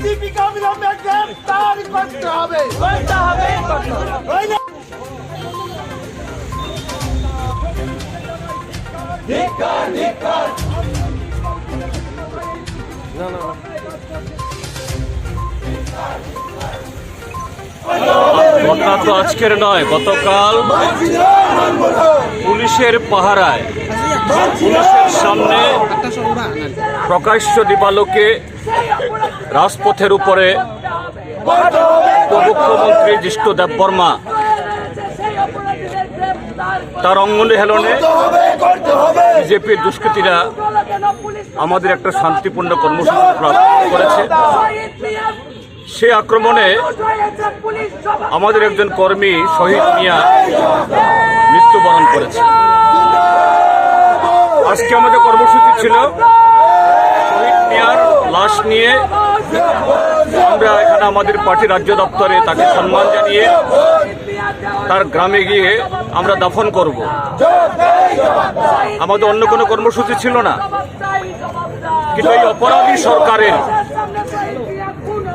ডিজিপিকে অবিলম্বে গ্রেফতার করতে হবে। ঘটনা তো আজকের নয়, গতকাল পুলিশের পাহারায় পুলিশের সামনে প্রকাশ্য দিবালোকে রাজপথের উপরে উপমুখ্যমন্ত্রী জিষ্ণু দেববর্মা তার অঙ্গনে হেলনে বিজেপির দুষ্কৃতীরা আমাদের একটা শান্তিপূর্ণ কর্মসূচি করেছে। সে আক্রমণে আমাদের একজন কর্মী শহীদ মিয়া মৃত্যুবরণ করেছে। আজকে আমাদের কর্মসূচি ছিল শহীদ মিয়ার লাশ নিয়ে আমরা এখানে আমাদের পার্টি রাজ্য দপ্তরে তাকে সম্মান জানিয়ে তার গ্রামে গিয়ে আমরা দাফন করব। আমাদের অন্য কোনো কর্মসূচি ছিল না, কিন্তু এই অপরাধী সরকারের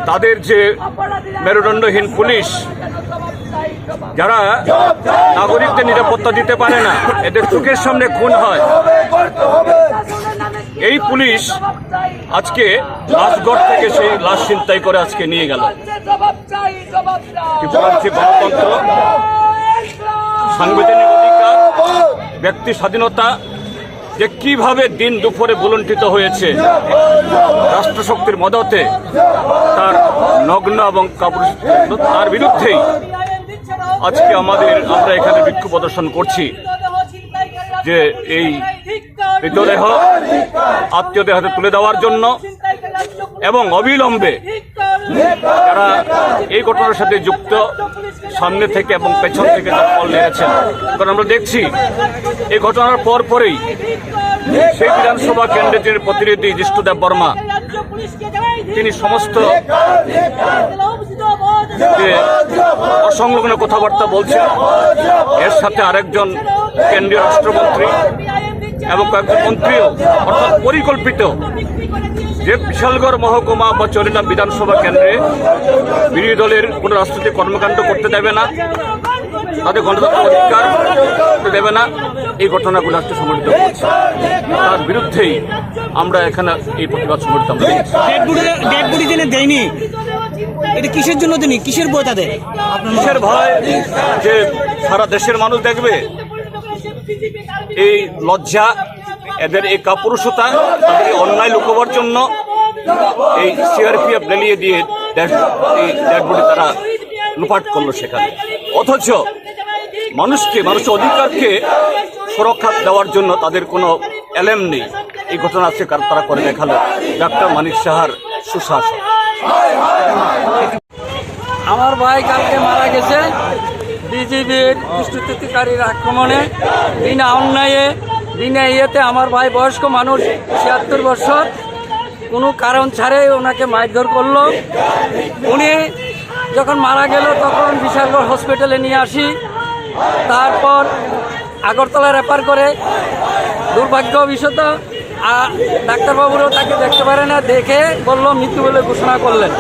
তাদের যে মেরুদণ্ডহীন পুলিশ, যারা নাগরিকদের নিরাপত্তা দিতে পারে না, এদের চোখের সামনে খুন হয়, এই পুলিশ আজকে লাশগড় থেকে সেই লাশ ছিনতাই করে আজকে নিয়ে গেল। গণতন্ত্র, সাংবিধানিক অধিকার, ব্যক্তি স্বাধীনতা যে কিভাবে দিন দুপুরে ভুলুণ্ঠিত হয়েছে রাষ্ট্রশক্তির মদতে, তার নগ্ন এবং তার বিরুদ্ধেই আজকে আমরা এখানে বিক্ষোভ প্রদর্শন করছি যে এই মৃতদেহ আত্মীয়দের হাতে তুলে দেওয়ার জন্য এবং অবিলম্বে যারা এই ঘটনার সাথে যুক্ত সামনে থেকে এবং পেছন থেকে তার ফল নিয়েছেন। কারণ আমরা দেখছি এই ঘটনার পরপরই সেই বিধানসভা কেন্দ্রের যিনি প্রতিনিধি জিষ্ণু দেববর্মা, তিনি সমস্ত যে অসংলগ্ন কথাবার্তা বলছেন, এর সাথে আরেকজন কেন্দ্রীয় রাষ্ট্রমন্ত্রী এবং কয়েকজন মন্ত্রীও, অর্থাৎ পরিকল্পিত যে বিশালগড় মহকুমা বা চরিলাম বিধানসভা কেন্দ্রে বিরোধী দলের কোনো রাজনৈতিক কর্মকাণ্ড করতে দেবে না, তাদের গণতান্ত্রিক অধিকার করতে দেবে না, এই ঘটনাগুলো আজকে সংঘটিত হচ্ছে। তার বিরুদ্ধেই আমরা এখানে এই প্রতিবাদ সংঘটিত দেয়নি। এটা কিসের জন্য দেয়নি? কিসের ভয় তাদের? কিসের ভয়? যে সারা দেশের মানুষ দেখবে এই লজ্জা, এদের এই কাপুরুষতা, তাদের এই অন্যায় লুকোবার জন্য এই সিআরপিএফ লেলিয়ে দিয়ে এই ডেড বডি তারা লুপাট করলো সেখানে। অথচ মানুষের অধিকারকে সুরক্ষা দেওয়ার জন্য তাদের কোনো এলেম নেই। এই ঘটনা আজকে তারা করে দেখালো ডাক্তার মানিক সাহার সুশাসন। আমার ভাই কালকে মারা গেছে বিজেপির দুষ্কৃতিকারীর আক্রমণে, বিনা অন্যায়ে, বিনা ইয়েতে। আমার ভাই বয়স্ক মানুষ, ৭৬ বছর, কোনো কারণ ছাড়াই ওনাকে মারধর করলো। উনি যখন মারা গেল তখন বিশালগড় হসপিটালে নিয়ে আসি, তারপর আগরতলা রেফার করে। দুর্ভাগ্যবশত ডাক্তারবাবুরাও তাকে দেখতে পারে না, দেখে বলল মৃত্যু বলে ঘোষণা করলেন।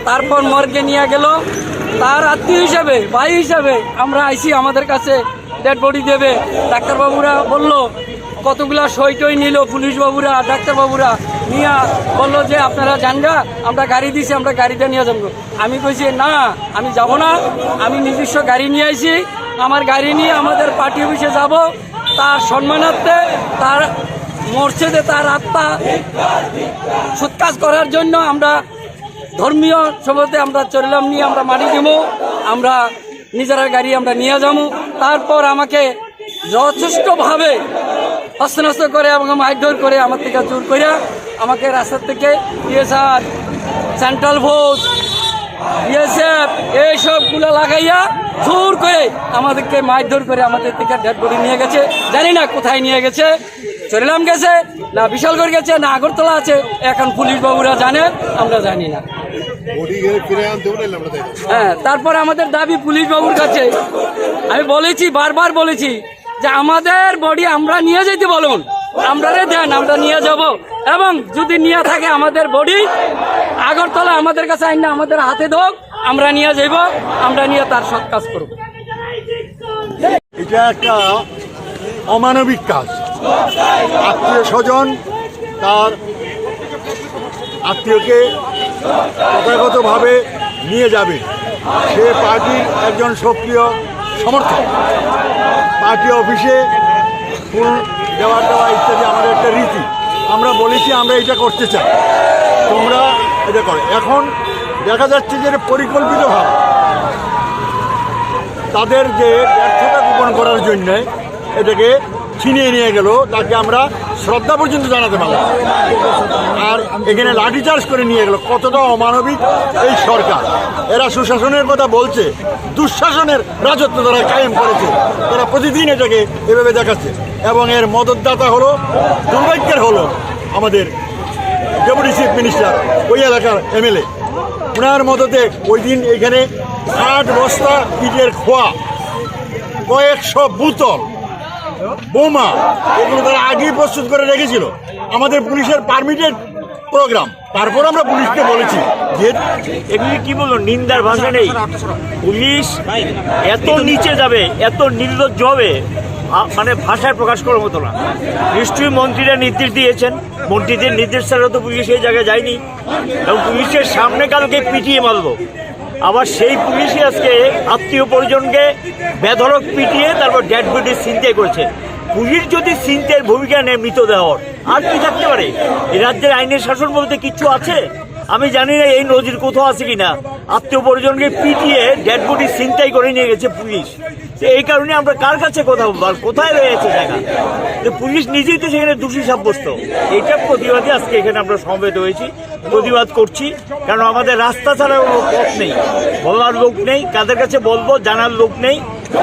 তারপর মর্গে নিয়ে গেল। তার আত্মীয় হিসাবে, ভাই হিসাবে আমরা আইসি, আমাদের কাছে ডেড বডি দেবে। ডাক্তারবাবুরা বলল, কতগুলা সই টই নিল পুলিশ বাবুরা, ডাক্তারবাবুরা নিয়ে বললো যে আপনারা যান গা, আমরা গাড়ি দিছি, আমরা গাড়িটা নিয়ে যাবো। আমি কইছি না, আমি যাব না, আমি নিজস্ব গাড়ি নিয়ে আইছি, আমার গাড়ি নিয়ে আমাদের পার্টি অফিসে যাব। তার সম্মানার্থে, তার মর্যাদে, তার আত্মা সৎকাজ করার জন্য আমরা ধর্মীয় সভাতে আমরা চললাম নিয়ে আমরা মাটি দিব, আমরা নিজের গাড়ি আমরা নিয়ে যাবো। তারপর আমাকে যথেষ্টভাবে হস্তনস্ত করে এবং মারধর করে আমার থেকে জোর করে আমাকে রাস্তার থেকে টিএসআর, সেন্ট্রাল ফোর্স, বিএসএফ এইসবগুলো লাগাইয়া জোর করে আমাদেরকে মারধর করে আমাদের থেকে ডেড বডি নিয়ে গেছে। জানি না কোথায় নিয়ে গেছে, চরিলাম গেছে না বিশালগড় গেছে না আগরতলা আছে, এখন পুলিশ বাবুরা জানে, আমরা জানি না। হ্যাঁ, তারপর আমাদের দাবি পুলিশ বাবুর কাছে, আমি বলেছি, বারবার বলেছি যে আমাদের বডি আমরা নিয়ে যেতে বলুন, আমরা দেন, আমরা নিয়ে যাব। এবং যদি নিয়ে থাকে আমাদের বডি আগরতলা আমাদের কাছে আইন না, আমাদের হাতে হোক, আমরা নিয়ে যাব, আমরা নিয়ে তার সৎ কাজ করব। এটা একটা অমানবিক কাজ। আত্মীয় স্বজন তার আত্মীয়কে তথাগতভাবে নিয়ে যাবে। সে পার্টির একজন সক্রিয় সমর্থক। পার্টি অফিসে ফুল দেওয়া ইত্যাদি আমাদের একটা রীতি। আমরা বলেছি আমরা এটা করতে চাই, তোমরা এটা করো। এখন দেখা যাচ্ছে যে পরিকল্পিতভাবে তাদের যে ব্যর্থতা গোপন করার জন্য এটাকে ছিনিয়ে নিয়ে গেল, তাকে আমরা শ্রদ্ধা পর্যন্ত জানাতে পারলাম। আর এখানে লাঠিচার্জ করে নিয়ে গেল। কতটা অমানবিক এই সরকার! এরা সুশাসনের কথা বলছে, দুঃশাসনের রাজত্ব তারা কায়েম করেছে। তারা প্রতিদিন এটাকে এভাবে দেখাচ্ছে এবং এর মদতদাতা হলো, দুর্ভাগ্যের হলো আমাদের ডেপুটি চিফ মিনিস্টার, ওই এলাকার এমএলএ। ওনার মদতে ওই দিন এখানে 8 বস্তা ইটের খোয়া, কয়েকশো বোতল, বোমা, এগুলো তারা আগেই প্রস্তুত করে রেখেছিল। আমাদের পুলিশের পারমিটেড প্রোগ্রাম। তারপর আমরা পুলিশকে বলেছি যে এগুলি কি বললো, নিন্দার ভাষা নেই। পুলিশ এত নিচে যাবে, এত নির্লজ্জ হবে, মানে ভাষায় প্রকাশ করার মতো না। নিশ্চয়ই মন্ত্রীরা নির্দেশ দিয়েছেন, মন্ত্রীদের নির্দেশ ছাড়া তো পুলিশ এই জায়গায় যায়নি। এবং পুলিশের সামনে কালকে পিটিয়ে মারব। আবার সেই পুলিশই আজকে আত্মীয় পরিজনকে বেধড়ক পিটিয়ে তারপর ডেড বডি ছিনতাই করেছে। পুলিশ যদি ছিনতাইয়ের ভূমিকা নেয় মৃতদেহর, আর কি থাকতে পারে? এই রাজ্যের আইনের শাসন বলতে কিচ্ছু আছে? আমি জানি না এই নজির কোথাও আছে কিনা। আত্মীয় পরিজনকে পিটিয়ে ডেড বডি ছিনতাই করে নিয়ে গেছে পুলিশ। তো এই কারণে আমরা কার কাছে কথা বলবো, কোথায় রয়েছে জায়গা? যে পুলিশ নিজেই তো সেখানে দোষী সাব্যস্ত। এইটা প্রতিবাদে আজকে এখানে আমরা সমবেত হয়েছি, প্রতিবাদ করছি। কারণ আমাদের রাস্তা ছাড়া কোনো পথ নেই, বলার লোক নেই, কাদের কাছে বলবো জানার লোক নেই।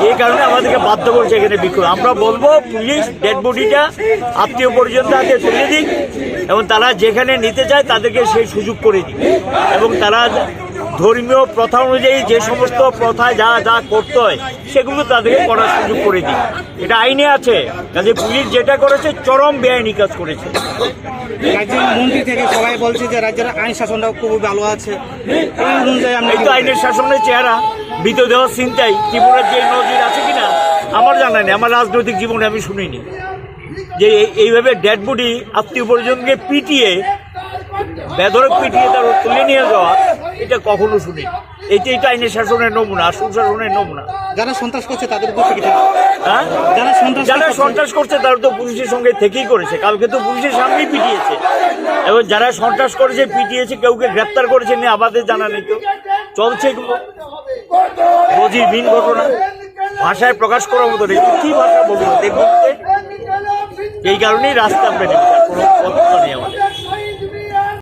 এই কারণে আমাদেরকে বাধ্য করছে এখানে বিক্ষোভ। আমরা বলবো পুলিশ ডেড বডিটা আত্মীয় পরিজনদের হাতে তুলে দিক এবং তারা যেখানে নিতে চায় তাদেরকে সেই সুযোগ করে দিক। এবং তারা ধর্মীয় প্রথা অনুযায়ী যে সমস্ত প্রথায় যা যা করতে হয় সেগুলো তাদেরকে করার সুযোগ করে দিই। এটা আইনে আছে। কাজে পুলিশ যেটা করেছে চরম বেআইনি কাজ করেছে। রাজ্যের মন্ত্রী থেকে সবাই বলছে যে রাজ্যের আইন শাসনটা খুব ভালো আছে। এই অনুযায়ী আমরা এই তো আইনের শাসনের চেহারা, মৃতদেহ ছিনতাই ত্রিপুরার যে নজির আছে কিনা আমার জানা নেই, আমার রাজনৈতিক জীবনে আমি শুনিনি যে এইভাবে ডেড বডি আত্মীয় পরিজনকে পিটিয়ে বেধড়ক পিটিয়ে তার তুলে নিয়ে যাওয়া, এটা কখনো শুনি। এটা আইনের শাসনের নমুনা, সুশাসনের নমুনা। যারা সন্ত্রাস করছে তাদের উপর থেকে, হ্যাঁ, যারা সন্ত্রাস করছে তারা তো পুলিশের সঙ্গে থেকেই করেছে। কালকে তো পুলিশের সামনেই পিটিয়েছে এবং যারা সন্ত্রাস করেছে পিটিয়েছে, কেউকে গ্রেপ্তার করেছে নিয়ে আমাদের জানা নেই। তো চলছে এগুলো নজিরবিহীন ঘটনা, ভাষায় প্রকাশ করার মতো নেই। কি ভাষা বলবো দেখবো? এই কারণেই রাস্তা আমরা নেই, কোনো কথা নেই আমাদের।